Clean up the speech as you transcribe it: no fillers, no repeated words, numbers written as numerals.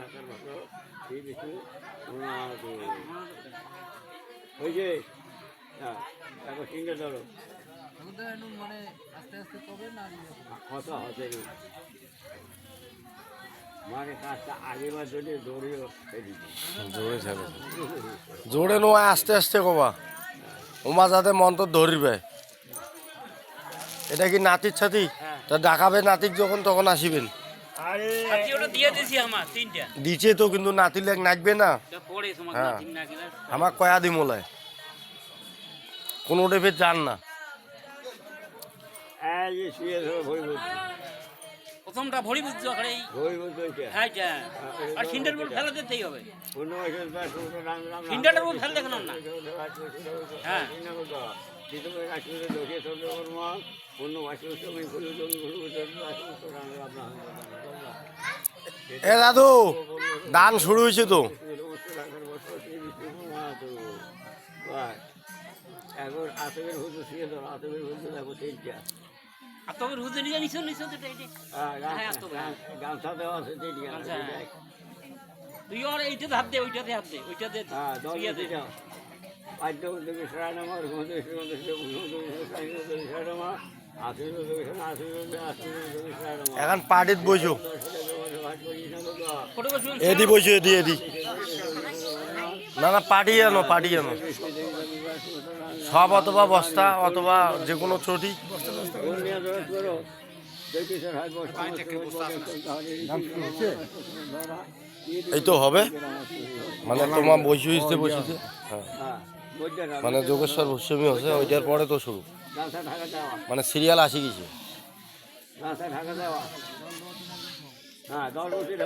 ঢাকার ভাষা এই কিছু ওই যে হ্যাঁ তারপর তিনটে ধরো মানে আস্তে আস্তে কবে না কথা হতে মানে কাজটা আগেবার জন্য দৌড়িয়ে জোরে থাকে জোরে নয় আস্তে আস্তে কবা ওমা যাতে মন্ত্র ধরিবে এটা কি নাতির ছাতি তা ডাকাবে নাতিক যখন তখন আসিবেন আরে দিছে তো কিন্তু নাতির লেগ নাচবে না হ্যাঁ আমার কয়া দি মোলায় কোনো টেপে যান না এই যে শুয়ে ধরো ভই বলছি প্রথমটা ভরি বুঝছো আরে ভই বলতে হ্যাঁ আর সিন্ডার বল ফেলা দিতেই হবে অন্য বছর তার শুরুটা রাম রাম সিন্ডারের বল ফেলে দেখলাম না হ্যাঁ চিত্তপুরের রাষ্ট্রপতি লোকে সর্বকর্ম অন্য ভাষা সময় গুরু রাম রাম এ দাদু দান শুরু হয়েছে তো এখন আতবের হুজুর শুয়ে ধরো আতবের হুজুর দেখো তিনটা আতবের হুজুর নিয়ে নিছো নিছো তো এটা হ্যাঁ আতবের গামছা দেওয়া আছে তিনটা তুই আর এইটাতে হাত দে ওইটাতে হাত দে ওইটাতে হ্যাঁ শুয়ে দে দশ আদ্য উদ্যোগে সরানামা সরানামা এখন পার্টিত বইছো ফটো বসুন এদি বইছো এদি এদি না না পার্টি আনো সব অথবা বস্তা অথবা যে কোনো চটি এই তো হবে মানে তোমার বসে হইতে বসেছে হ্যাঁ মানে যোগেশ্বর ভূস্বামী হচ্ছে ওইটার পরে তো শুরু মানে সিরিয়াল আসি গেছে ঢাকা দেওয়া হ্যাঁ 10 বছর